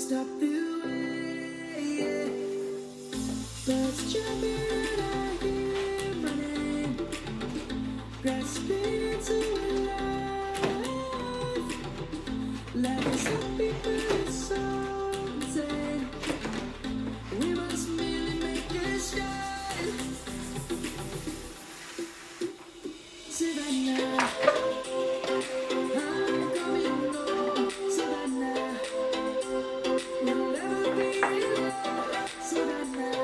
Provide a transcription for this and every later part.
stop the way. Birds jumping and I hear my name, grasping into life. Life is happy but it's so insane. We must merely make a start. Savannah, I'm coming home. Savannah, we'll never be alone. Savannah,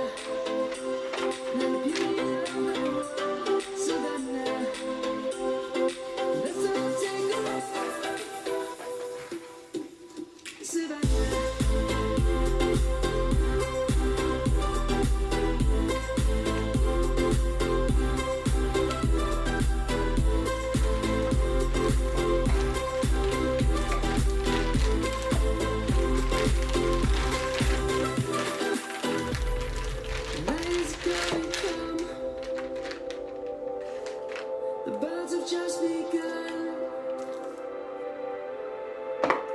the beauty of the world. Savannah, let's all take a walk. Savannah. Let's go and come. The birds have just begun.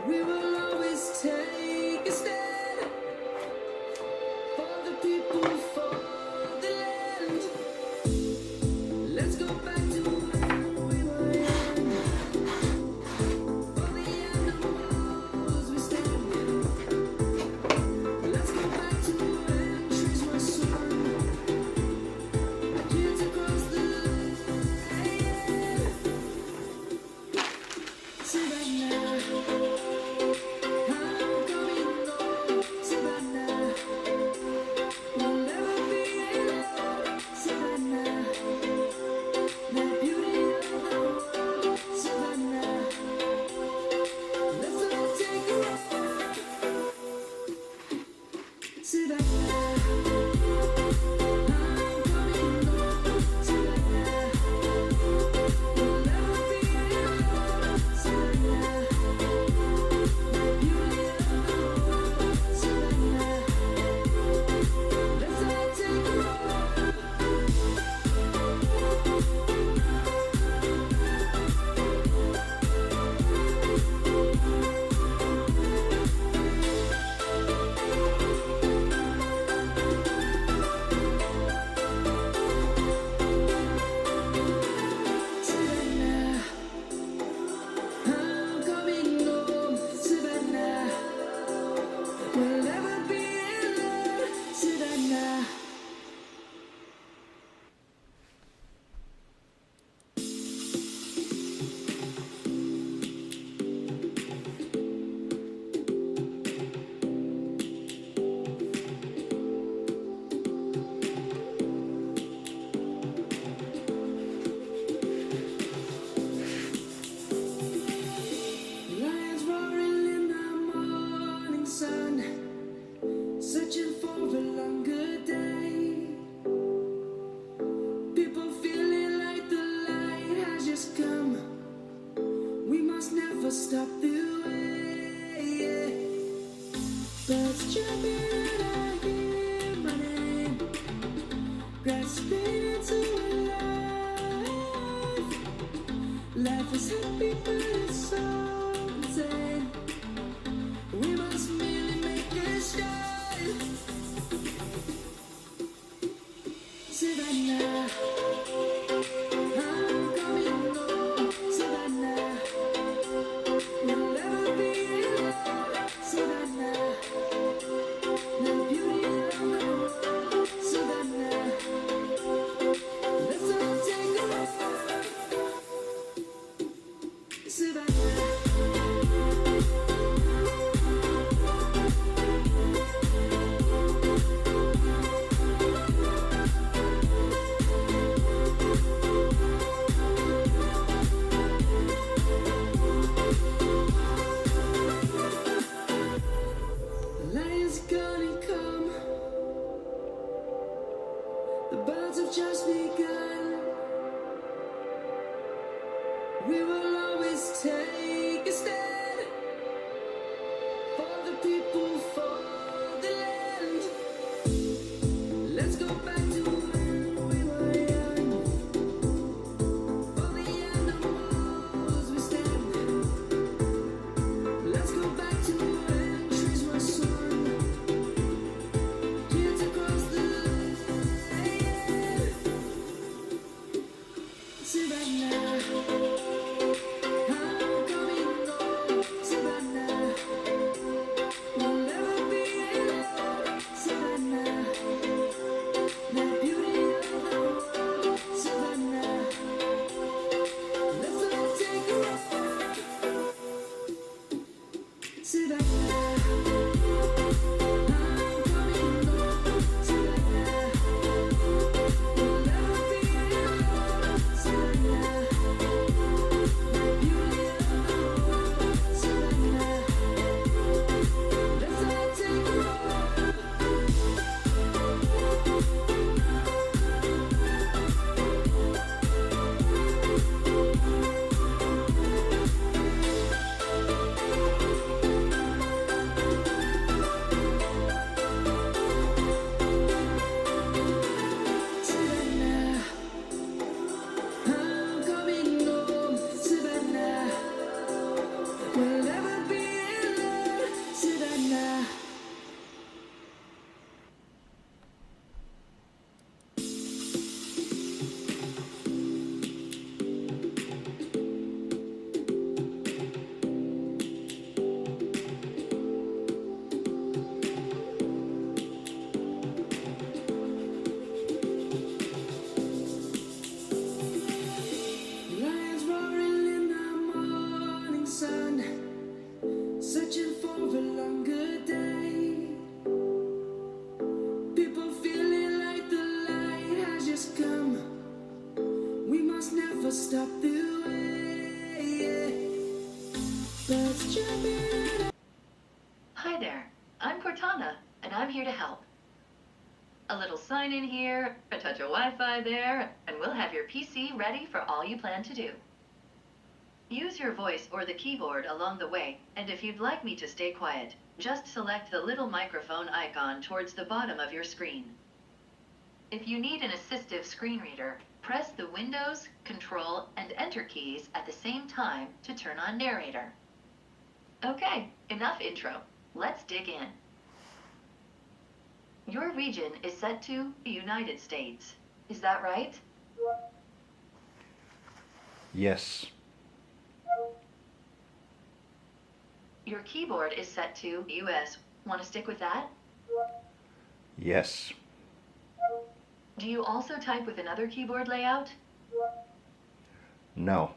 We will always take a stand for the people, for the land. Let's go back to when we were young. For the animals we stand. Let's go back to when trees were swung. Kids across the land. Savannah, I'm coming home. Savannah, we'll never be alone. Savannah, the beauty of the world. Savannah, let's all take a walk. Savannah, I'm coming home. Savannah, we'll never be alone. Savannah, the beauty of the world. Savannah, let's all take a walk. Savannah, I'm coming home. Savannah, we'll never be alone. Savannah. Lions roaring in the morning sun, searching for a longer day. People feeling like the light has just come. We must never stop the way. Birds jumping and I hear my name, grasping into life. Life is happy but it's so insane. We must merely make a start. Savannah, I'm coming home. Savannah, we'll never be alone. Savannah, the beauty of the world. Savannah, let's all take a walk. Savannah. The lion's gonna come. The birds have just begun. We will always take a stand for the people, for the land. Let's go back to when we were young. For the animals we stand. Let's go back to when trees were swung. Let's jump in. Hi there, I'm Cortana, and I'm here to help. A little sign in here, a touch of Wi-Fi there, and we'll have your PC ready for all you plan to do. Use your voice or the keyboard along the way, and if you'd like me to stay quiet, just select the little microphone icon towards the bottom of your screen. If you need an assistive screen reader, press the Windows, Control, and Enter keys at the same time to turn on narrator. Okay, enough intro. Let's dig in. Your region is set to the United States. Is that right? Yes. Your keyboard is set to US. Want to stick with that? Yes. Do you also type with another keyboard layout? No.